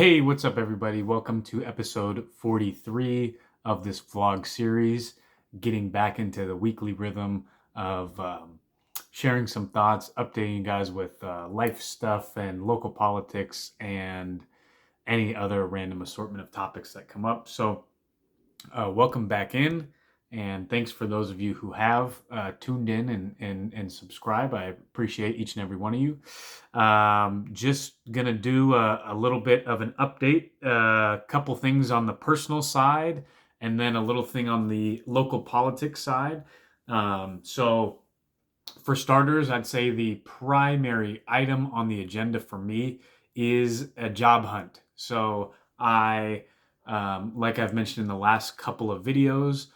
Hey, what's up, everybody? Welcome to episode 43 of this vlog series, getting back into the weekly rhythm of sharing some thoughts, updating you guys with life stuff and local politics and any other random assortment of topics that come up. So, welcome back in, and thanks for those of you who have tuned in and subscribe. I appreciate each and every one of you. Just gonna do a little bit of an update, a couple things on the personal side, and then a little thing on the local politics side. So, for starters, I'd say the primary item on the agenda for me is a job hunt. So like I've mentioned in the last couple of videos,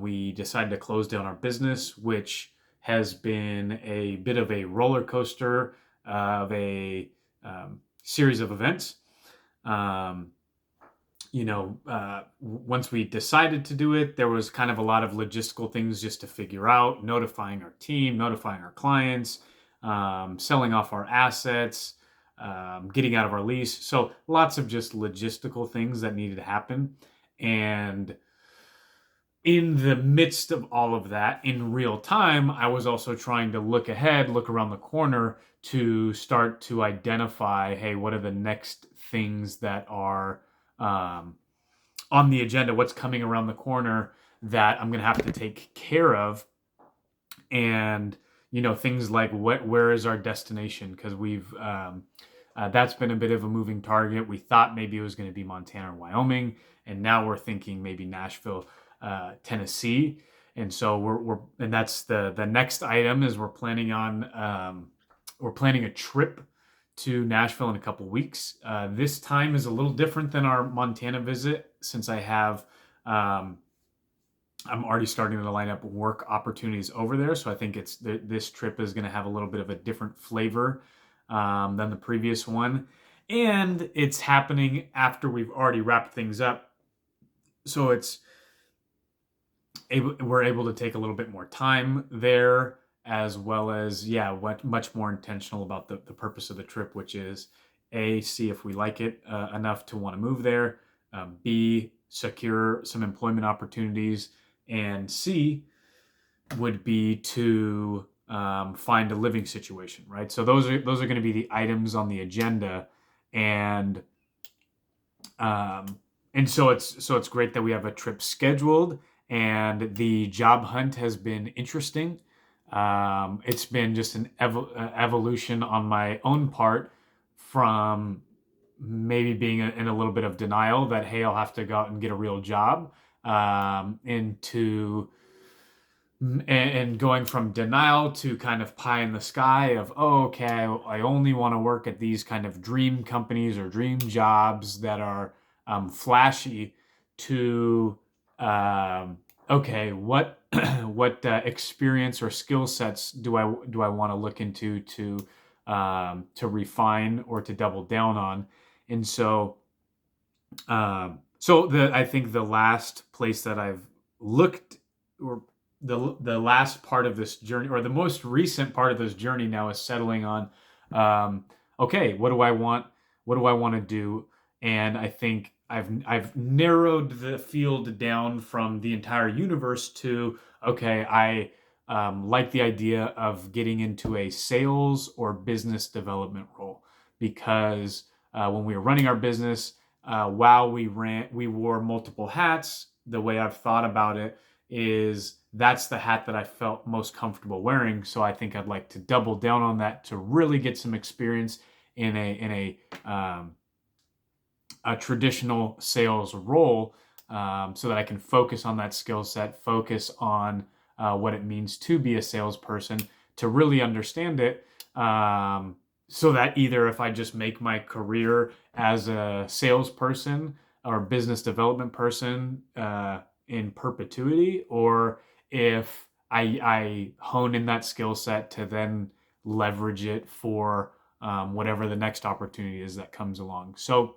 we decided to close down our business, which has been a bit of a roller coaster of a series of events. Um, once we decided to do it, there was kind of a lot of logistical things just to figure out, notifying our team, notifying our clients, selling off our assets, getting out of our lease. So lots of just logistical things that needed to happen. And in the midst of all of that, in real time, I was also trying to look ahead, look around the corner to start to identify, hey, what are the next things that are on the agenda, what's coming around the corner that I'm going to have to take care of. And, things like where is our destination? Because that's been a bit of a moving target. We thought maybe it was going to be Montana or Wyoming, and now we're thinking maybe Nashville, Tennessee. And so and that's the next item is we're planning a trip to Nashville in a couple weeks. This time is a little different than our Montana visit since I'm already starting to line up work opportunities over there. So I think this trip is going to have a little bit of a different flavor than the previous one. And it's happening after we've already wrapped things up. So we're able to take a little bit more time there, as well as, much more intentional about the purpose of the trip, which is A, see if we like it enough to want to move there, B, secure some employment opportunities, and C would be to find a living situation, right? So those are going to be the items on the agenda, and so it's great that we have a trip scheduled, and the job hunt has been interesting. It's been just an evolution on my own part from maybe being in a little bit of denial that, hey, I'll have to go out and get a real job, into and going from denial to kind of pie in the sky of, oh, okay, I only want to work at these kind of dream companies or dream jobs that are flashy, to okay, what what experience or skill sets do I want to look into to refine or to double down on. And so I think the last place that I've looked, or the last part of this journey, or the most recent part of this journey now, is settling on, okay, what do I want to do? And I think I've narrowed the field down from the entire universe to, okay, I like the idea of getting into a sales or business development role, because when we were running our business, while we wore multiple hats. The way I've thought about it is that's the hat that I felt most comfortable wearing. So I think I'd like to double down on that to really get some experience in a traditional sales role, so that I can focus on that skill set, focus on what it means to be a salesperson, to really understand it. So that either if I just make my career as a salesperson or business development person in perpetuity, or if I hone in that skill set to then leverage it for whatever the next opportunity is that comes along. So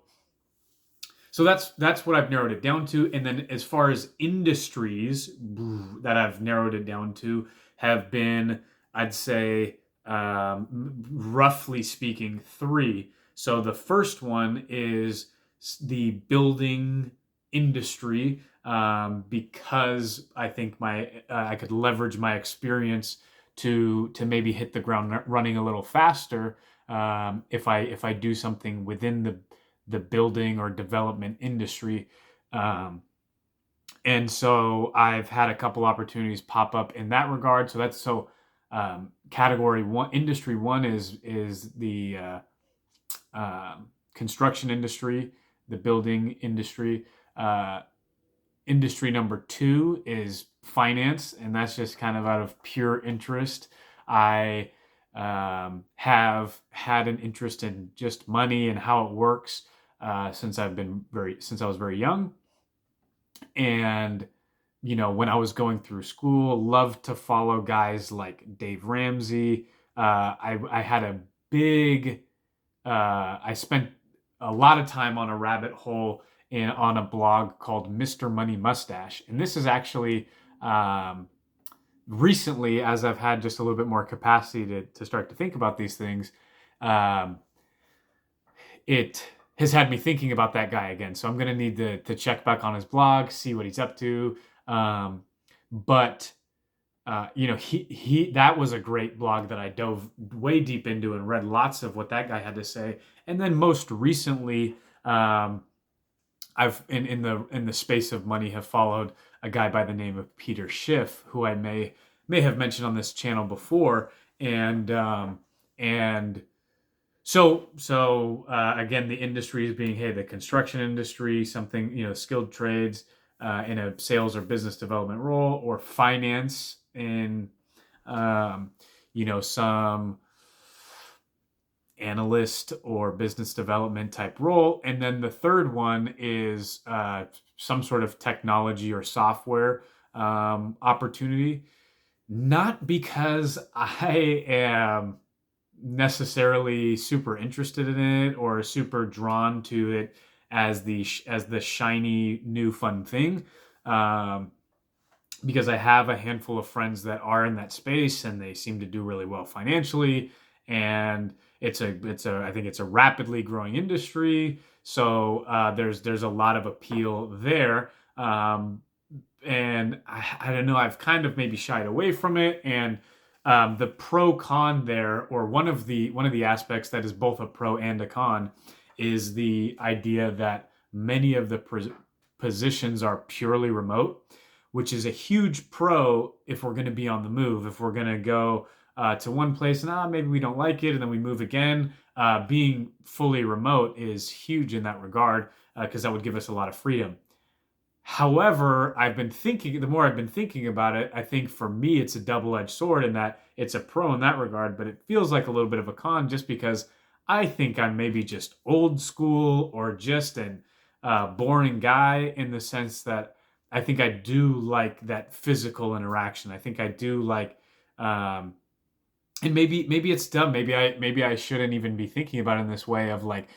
that's what I've narrowed it down to. And then as far as industries that I've narrowed it down to, have been, I'd say, roughly speaking, three. So the first one is the building industry, because I think I could leverage my experience to maybe hit the ground running a little faster, if I do something within the building or development industry. Um, and so I've had a couple opportunities pop up in that regard. Category one, industry one is the construction industry, the building industry. Uh, Industry number two is finance, and that's just kind of out of pure interest. I have had an interest in just money and how it works, since I was very young. And when I was going through school, loved to follow guys like Dave Ramsey. I had a big I spent a lot of time on a rabbit hole on a blog called Mr. Money Mustache. And this is actually, recently, as I've had just a little bit more capacity to start to think about these things, um, it has had me thinking about that guy again. So I'm going to need to check back on his blog, see what he's up to. But he that was a great blog that I dove way deep into and read lots of what that guy had to say. And then most recently, I've in the space of money have followed a guy by the name of Peter Schiff, who I may have mentioned on this channel before. And again, the industry is being, hey, the construction industry, something, skilled trades, in a sales or business development role, or finance in, some analyst or business development type role. And then the third one is some sort of technology or software opportunity. Not because I am necessarily super interested in it or super drawn to it as the shiny new fun thing, because I have a handful of friends that are in that space and they seem to do really well financially, and it's a I think it's a rapidly growing industry. So there's a lot of appeal there. And I don't know, I've kind of maybe shied away from it. And the pro con there, or one of the aspects that is both a pro and a con, is the idea that many of the positions are purely remote, which is a huge pro if we're going to be on the move. If we're going to go to one place and maybe we don't like it and then we move again, being fully remote is huge in that regard, because that would give us a lot of freedom. However, the more I've been thinking about it, I think for me it's a double-edged sword in that it's a pro in that regard, but it feels like a little bit of a con, just because I think I'm maybe just old school or just an boring guy, in the sense that I think I do like that physical interaction. I think I do like, and maybe it's dumb. Maybe I shouldn't even be thinking about it in this way of, like,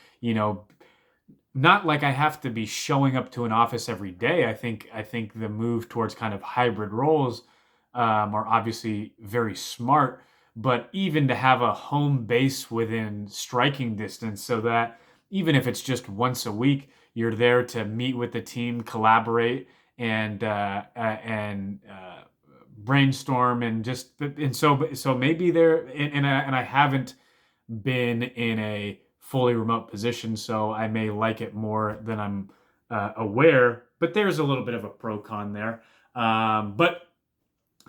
not like I have to be showing up to an office every day. I think the move towards kind of hybrid roles are obviously very smart, but even to have a home base within striking distance, so that even if it's just once a week, you're there to meet with the team, collaborate, and brainstorm, and so maybe there, and I haven't been in a fully remote position, so I may like it more than I'm aware. But there's a little bit of a pro con there. But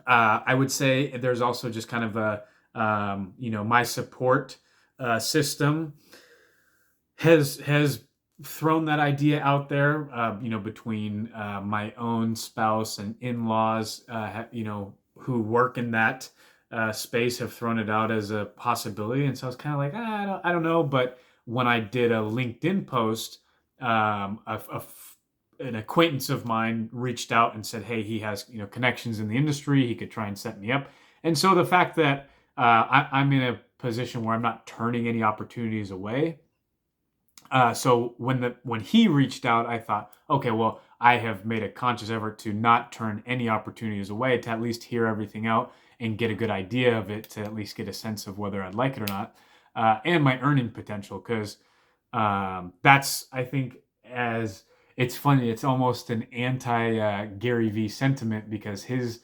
I would say there's also just kind of my support system has thrown that idea out there, between my own spouse and in-laws, who work in that space, have thrown it out as a possibility. And so I was kind of like, I don't know. But when I did a LinkedIn post, an acquaintance of mine reached out and said, hey, he has connections in the industry. He could try and set me up. And so the fact that I'm in a position where I'm not turning any opportunities away. So when he reached out, I thought, okay, well, I have made a conscious effort to not turn any opportunities away, to at least hear everything out and get a good idea of it, to at least get a sense of whether I'd like it or not, and my earning potential, because that's, I think, as it's funny. It's almost an anti Gary V sentiment, because his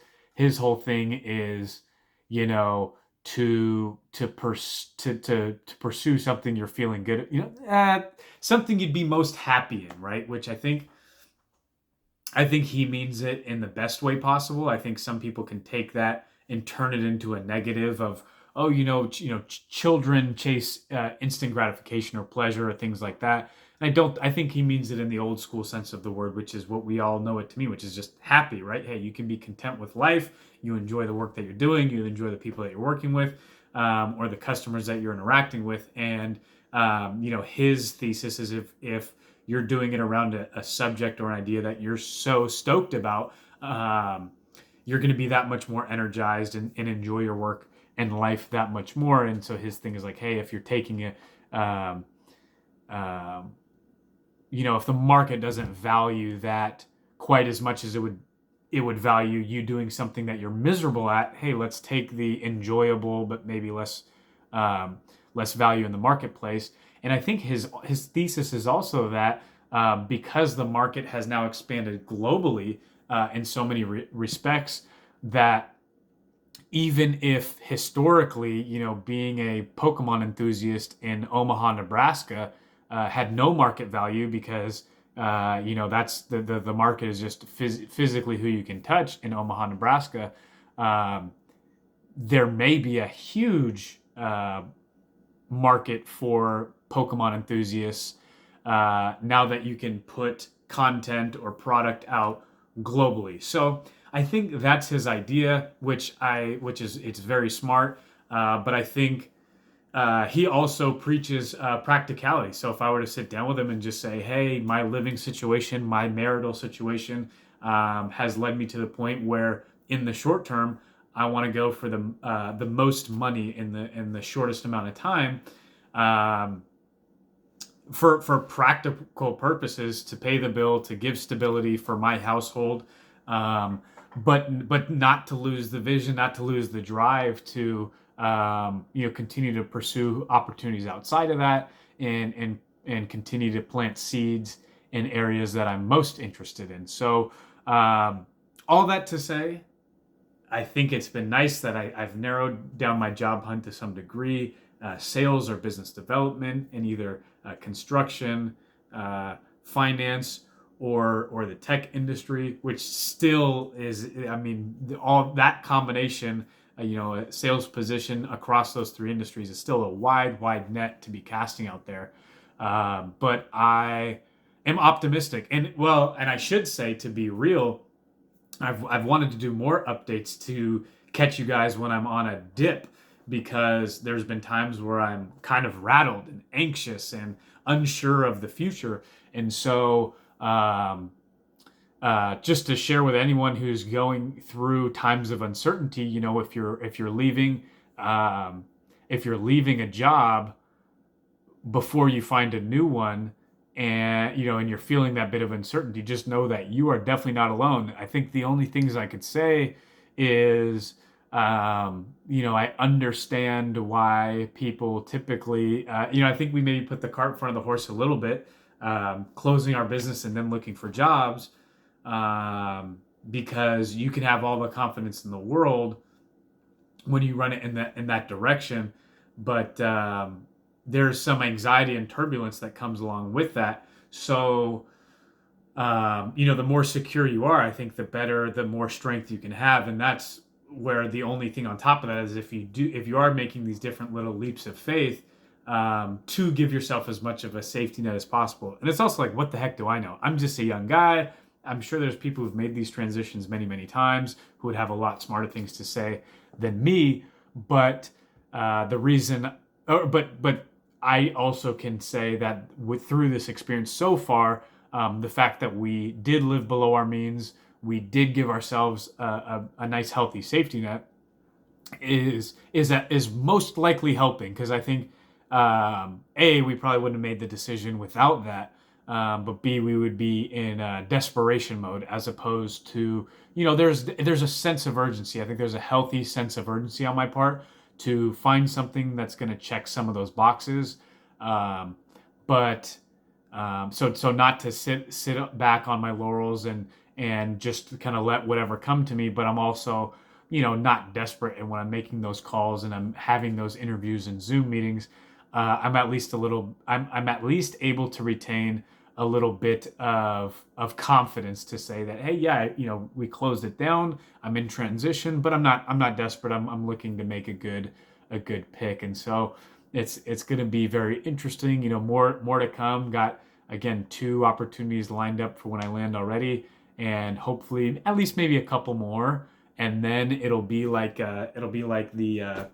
whole thing is, you know, to pursue something you're feeling good, something you'd be most happy in, right? Which I think he means it in the best way possible. I think some people can take that and turn it into a negative of, oh, children chase instant gratification or pleasure or things like that. And I don't. I think he means it in the old school sense of the word, which is what we all know it to mean, which is just happy, right? Hey, you can be content with life. You enjoy the work that you're doing. You enjoy the people that you're working with, or the customers that you're interacting with. And his thesis is if you're doing it around a subject or an idea that you're so stoked about, you're going to be that much more energized and enjoy your work and life that much more. And so his thing is like, hey, if you're taking it, if the market doesn't value that quite as much as it would value you doing something that you're miserable at, hey, let's take the enjoyable but maybe less value in the marketplace. And I think his thesis is also that because the market has now expanded globally in so many respects, that even if historically, being a Pokemon enthusiast in Omaha, Nebraska, had no market value because that's the market is just physically who you can touch in Omaha, Nebraska. There may be a huge market for Pokemon enthusiasts now that you can put content or product out globally. So I think that's his idea, which is it's very smart. But I think he also preaches practicality. So if I were to sit down with him and just say, hey, my living situation, my marital situation has led me to the point where in the short term, I want to go for the most money in the shortest amount of time, for practical purposes, to pay the bill, to give stability for my household, but not to lose the vision, not to lose the drive to continue to pursue opportunities outside of that, and continue to plant seeds in areas that I'm most interested in. So all that to say, I think it's been nice that I've narrowed down my job hunt to some degree. Sales or business development in either construction, finance, or the tech industry, which still is, all that combination, a sales position across those three industries is still a wide net to be casting out there. But I am optimistic, and I should say, to be real, I've wanted to do more updates to catch you guys when I'm on a dip, because there's been times where I'm kind of rattled and anxious and unsure of the future. And so just to share with anyone who's going through times of uncertainty, if you're leaving a job before you find a new one, and you're feeling that bit of uncertainty, just know that you are definitely not alone. I think the only things I could say is, I understand why people typically, I think we maybe put the cart in front of the horse a little bit, closing our business and then looking for jobs, because you can have all the confidence in the world when you run it in that direction, but there's some anxiety and turbulence that comes along with that. So, the more secure you are, I think the more strength you can have. And that's where the only thing on top of that is if you are making these different little leaps of faith, to give yourself as much of a safety net as possible. And it's also like, what the heck do I know? I'm just a young guy. I'm sure there's people who've made these transitions many, many times who would have a lot smarter things to say than me. But but I also can say that through this experience so far, the fact that we did live below our means, we did give ourselves a nice healthy safety net, is most likely helping, because I think we probably wouldn't have made the decision without that, but B, we would be in desperation mode, as opposed to, there's a sense of urgency. I think there's a healthy sense of urgency on my part to find something that's going to check some of those boxes, but So not to sit back on my laurels and just kind of let whatever come to me, but I'm also, not desperate. And when I'm making those calls and I'm having those interviews and Zoom meetings, I'm at least able to retain a little bit of confidence to say that, hey, yeah, we closed it down. I'm in transition, but I'm not desperate. I'm looking to make a good pick. And so it's going to be very interesting. More to come. Got, again, 2 opportunities lined up for when I land already, and hopefully at least maybe a couple more, and then it'll be like the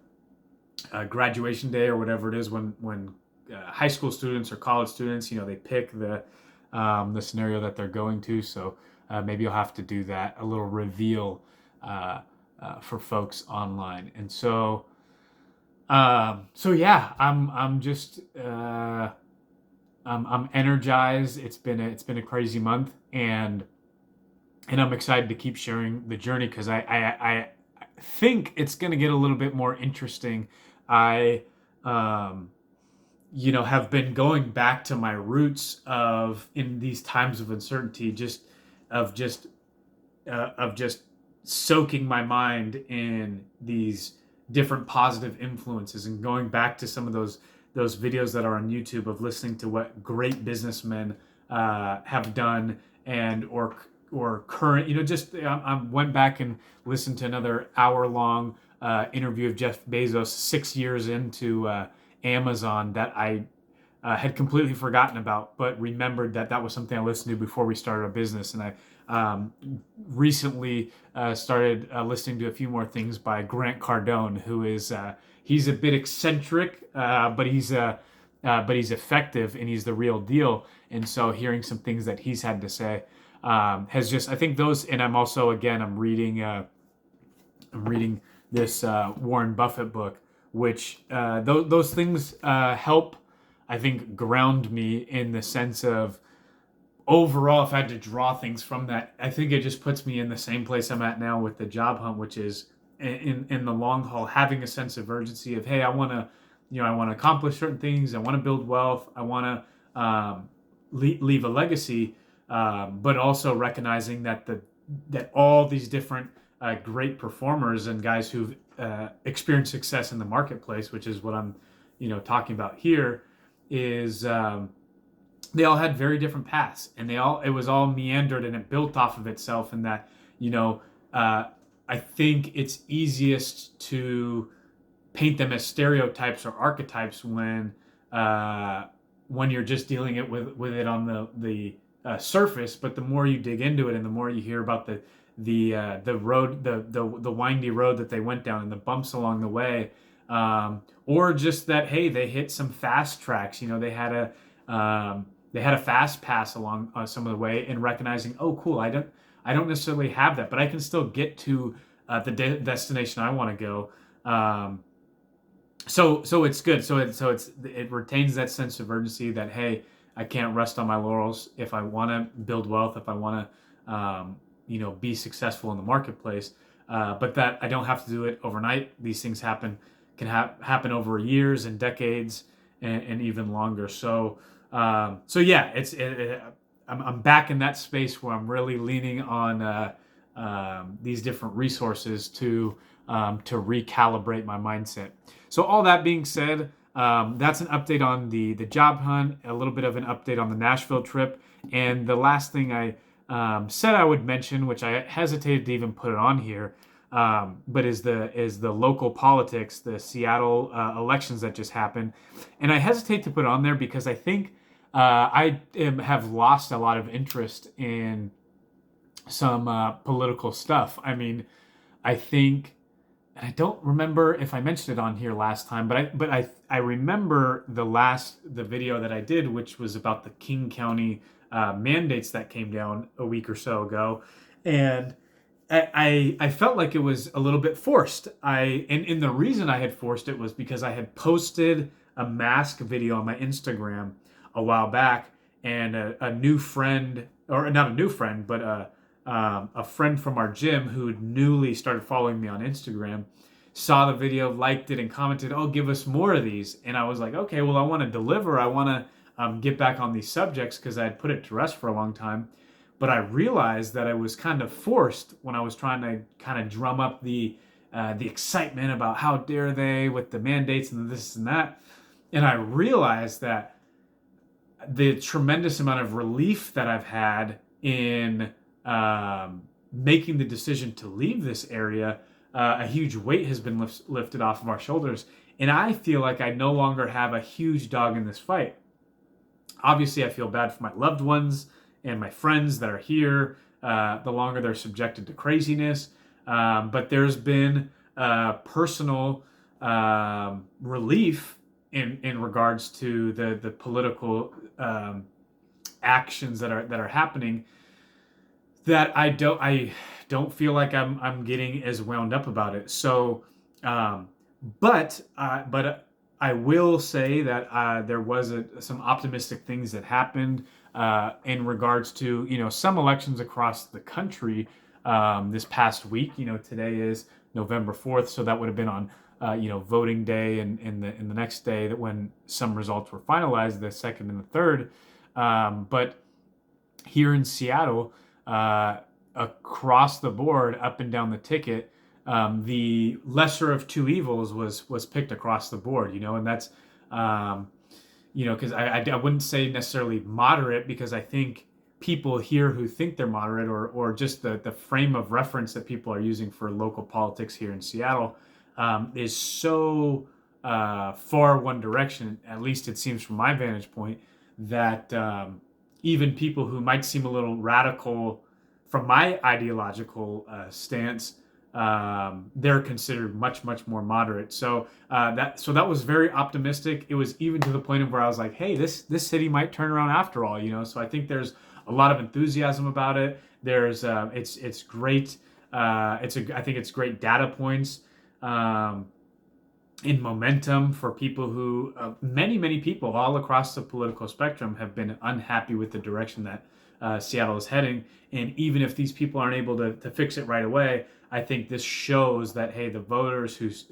graduation day or whatever it is when high school students or college students, they pick the scenario that they're going to. So maybe I'll have to do that, a little reveal for folks online. And so yeah, I'm just I'm energized. It's been a crazy month, and I'm excited to keep sharing the journey, because I think it's going to get a little bit more interesting. I have been going back to my roots of, in these times of uncertainty, of just of just soaking my mind in these different positive influences, and going back to some of those videos that are on YouTube of listening to what great businessmen have done, and or current, just I went back and listened to another hour-long interview of Jeff Bezos 6 years into Amazon, that I had completely forgotten about, but remembered that was something I listened to before we started our business. And I recently started listening to a few more things by Grant Cardone, who is he's a bit eccentric, but he's effective, and he's the real deal. And so hearing some things that he's had to say has just, I think those, and I'm also, again, I'm reading this Warren Buffett book, which those things help, I think, ground me, in the sense of, overall, if I had to draw things from that, I think it just puts me in the same place I'm at now with the job hunt, which is, in the long haul, having a sense of urgency of, hey, I want to accomplish certain things. I want to build wealth. I want to leave a legacy, but also recognizing that all these different great performers and guys who've experienced success in the marketplace, which is what I'm talking about here, is they all had very different paths, and it was all meandered, and it built off of itself. And that, I think it's easiest to paint them as stereotypes or archetypes when you're just dealing it with it on the surface. But the more you dig into it, and the more you hear about the road, the windy road that they went down, and the bumps along the way, or just that, hey, they hit some fast tracks. They had a fast pass along some of the way, and recognizing, oh, cool, I don't necessarily have that, but I can still get to the destination I want to go. So it's good. So it retains that sense of urgency that, hey, I can't rest on my laurels if I want to build wealth, if I want to be successful in the marketplace. But that I don't have to do it overnight. These things can happen over years and decades, and even longer. So yeah, I'm back in that space where I'm really leaning on these different resources to recalibrate my mindset. So all that being said, that's an update on the job hunt, a little bit of an update on the Nashville trip, and the last thing I said I would mention, which I hesitated to even put it on here, but is the local politics, the Seattle elections that just happened. And I hesitate to put it on there because I think have lost a lot of interest in some political stuff. I mean, I think, and I don't remember if I mentioned it on here last time, but I remember the video that I did, which was about the King County mandates that came down a week or so ago, and I felt like it was a little bit forced. And the reason I had forced it was because I had posted a mask video on my Instagram a while back, and a new friend, or not a new friend, but a friend from our gym who had newly started following me on Instagram, saw the video, liked it, and commented, "Oh, give us more of these." And I was like, okay, well, I want to deliver. I want get back on these subjects because I had put it to rest for a long time. But I realized that I was kind of forced when I was trying to kind of drum up the excitement about how dare they with the mandates and this and that. And I realized that the tremendous amount of relief that I've had in making the decision to leave this area, a huge weight has been lifted off of our shoulders. And I feel like I no longer have a huge dog in this fight. Obviously, I feel bad for my loved ones and my friends that are here, the longer they're subjected to craziness. But there's been personal relief in regards to the political actions that are happening, that I don't feel like I'm getting as wound up about it. So, but I will say that there was some optimistic things that happened in regards to some elections across the country this past week. Today is November 4th, so that would have been on voting day, and in the next day that when some results were finalized, the second and the third. But here in Seattle, across the board, up and down the ticket, the lesser of two evils was picked across the board, and that's because I wouldn't say necessarily moderate, because I think people here who think they're moderate, or just the frame of reference that people are using for local politics here in Seattle is so far one direction, at least it seems from my vantage point, that even people who might seem a little radical from my ideological stance, they're considered much more moderate. So that was very optimistic. It was even to the point of where I was like, hey, this city might turn around after all. So I think there's a lot of enthusiasm about it. There's it's great. I think it's great data points in momentum for people who many people all across the political spectrum have been unhappy with the direction that Seattle is heading. And even if these people aren't able to fix it right away, I think this shows that, hey, the voters whose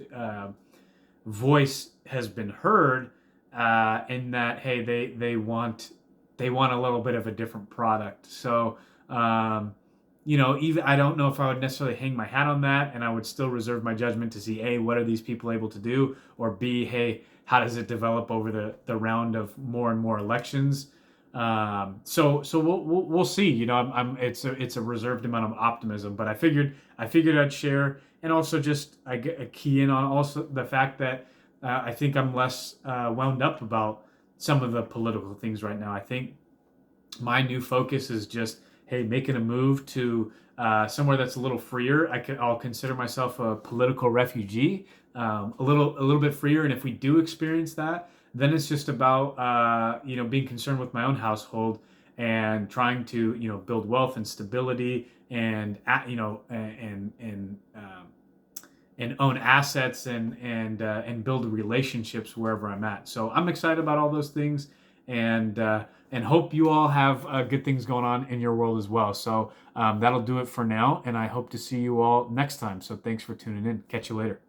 voice has been heard, and that, hey, they want a little bit of a different product. So even I don't know if I would necessarily hang my hat on that, and I would still reserve my judgment to see, A, what are these people able to do, or B, hey, how does it develop over the round of more and more elections. So we'll see. It's a reserved amount of optimism, but I figured I'd share, and also just I key in on also the fact that I think I'm less wound up about some of the political things right now. I think my new focus is just, hey, making a move to somewhere that's a little freer. I'll consider myself a political refugee, a little bit freer, and if we do experience that, then it's just about being concerned with my own household and trying to build wealth and stability, and and own assets, and build relationships wherever I'm at. So I'm excited about all those things, and hope you all have good things going on in your world as well. So that'll do it for now, and I hope to see you all next time. So thanks for tuning in. Catch you later.